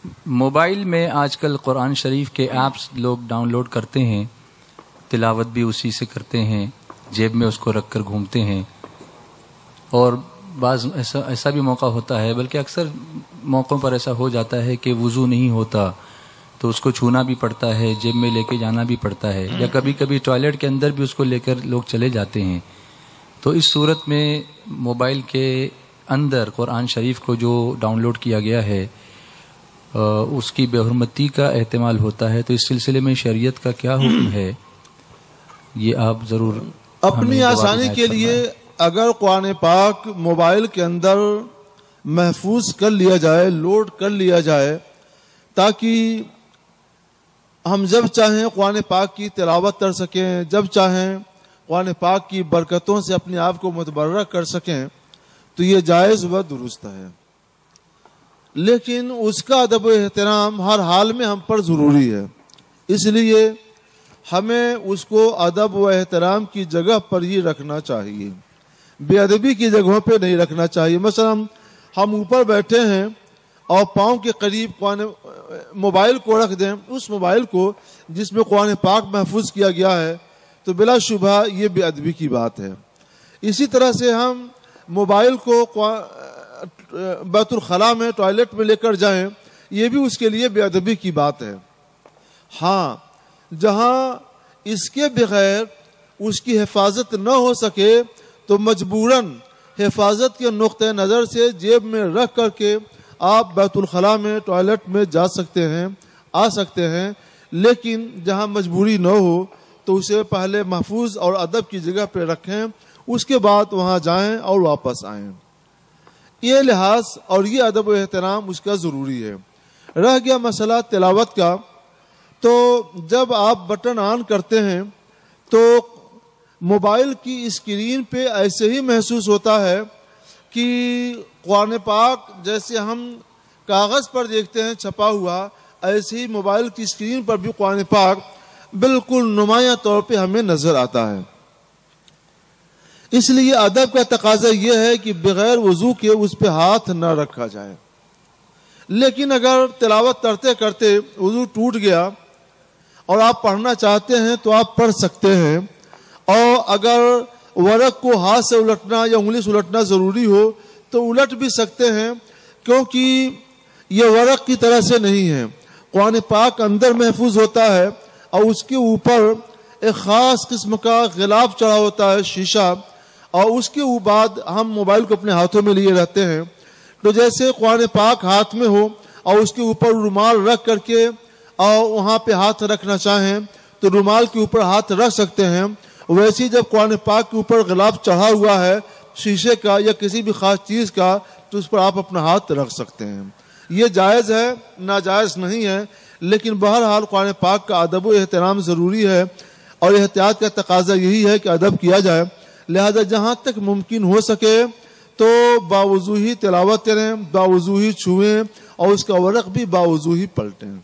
Mobile میں آج کل قرآن شریف کے ایپس لوگ ڈاؤن لوڈ کرتے ہیں، تلاوت بھی اسی سے کرتے ہیں، جیب میں اس کو رکھ کر گھومتے ہیں، اور بعض ایسا بھی موقع ہوتا ہے، بلکہ اکثر موقعوں پر ایسا ہو جاتا ہے کہ وضو نہیں ہوتا تو اس کو چھونا بھی پڑتا ہے، جیب میں لے کے جانا بھی پڑتا ہے، یا کبھی کبھی ٹوائلٹ کے اندر بھی اس کو لے کر لوگ چلے جاتے ہیں۔ تو اس صورت میں موبائل کے اندر قرآن شریف کو جو ڈاؤن لوڈ کیا گیا ہے اس کی بے حرمتی کا احتمال ہوتا ہے، تو اس سلسلے میں شریعت کا کیا حکم ہے، یہ آپ ضرور اپنی آسانی کے لیے اگر قرآن پاک موبائل کے اندر محفوظ کر لیا جائے، لوڈ کر لیا جائے، تاکہ ہم جب چاہیں قرآن پاک کی تلاوت کر سکیں، جب چاہیں قرآن پاک کی برکتوں سے اپنے آپ کو متبرک کر سکیں، تو یہ جائز و درست ہے۔ لیکن اس کا ادب و احترام ہر حال میں ہم پر ضروری ہے، اس لیے ہمیں اس کو ادب و احترام کی جگہ پر ہی رکھنا چاہیے، بے ادبی کی جگہوں پہ نہیں رکھنا چاہیے۔ مثلا ہم اوپر بیٹھے ہیں اور پاؤں کے قریب موبائل کو رکھ دیں، اس موبائل کو جس میں قرآن پاک محفوظ کیا گیا ہے، تو بلا شبہ یہ بے ادبی کی بات ہے۔ اسی طرح سے ہم موبائل کو بیت الخلاء میں، ٹوائلٹ میں لے کر جائیں، یہ بھی اس کے لیے بے ادبی کی بات ہے۔ ہاں، جہاں اس کے بغیر اس کی حفاظت نہ ہو سکے تو مجبوراً حفاظت کے نقطہ نظر سے جیب میں رکھ کر کے آپ بیت الخلاء میں، ٹوائلٹ میں جا سکتے ہیں، آ سکتے ہیں، لیکن جہاں مجبوری نہ ہو تو اسے پہلے محفوظ اور ادب کی جگہ پہ رکھیں، اس کے بعد وہاں جائیں اور واپس آئیں۔ یہ لحاظ اور یہ ادب و احترام اس کا ضروری ہے۔ رہ گیا مسئلہ تلاوت کا، تو جب آپ بٹن آن کرتے ہیں تو موبائل کی اسکرین پہ ایسے ہی محسوس ہوتا ہے کہ قرآن پاک جیسے ہم کاغذ پر دیکھتے ہیں چھپا ہوا، ایسے ہی موبائل کی اسکرین پر بھی قرآن پاک بالکل نمایاں طور پہ ہمیں نظر آتا ہے۔ اس لیے ادب کا تقاضا یہ ہے کہ بغیر وضو کے اس پہ ہاتھ نہ رکھا جائے۔ لیکن اگر تلاوت کرتے کرتے وضو ٹوٹ گیا اور آپ پڑھنا چاہتے ہیں تو آپ پڑھ سکتے ہیں، اور اگر ورق کو ہاتھ سے الٹنا یا انگلی سے الٹنا ضروری ہو تو الٹ بھی سکتے ہیں، کیونکہ یہ ورق کی طرح سے نہیں ہے۔ قرآن پاک اندر محفوظ ہوتا ہے اور اس کے اوپر ایک خاص قسم کا غلاف چڑھا ہوتا ہے، شیشہ، اور اس کے بعد ہم موبائل کو اپنے ہاتھوں میں لیے رہتے ہیں۔ تو جیسے قرآن پاک ہاتھ میں ہو اور اس کے اوپر رومال رکھ کر کے اور وہاں پہ ہاتھ رکھنا چاہیں تو رومال کے اوپر ہاتھ رکھ سکتے ہیں، ویسے جب قرآن پاک کے اوپر غلاف چڑھا ہوا ہے شیشے کا یا کسی بھی خاص چیز کا، تو اس پر آپ اپنا ہاتھ رکھ سکتے ہیں۔ یہ جائز ہے، ناجائز نہیں ہے، لیکن بہرحال قرآن پاک کا ادب و احترام ضروری ہے، اور احتیاط کا تقاضا یہی ہے کہ ادب کیا جائے۔ لہذا جہاں تک ممکن ہو سکے تو باوضو ہی تلاوت کریں، باوضو ہی چھوئیں، اور اس کا ورق بھی باوضو ہی پلٹیں۔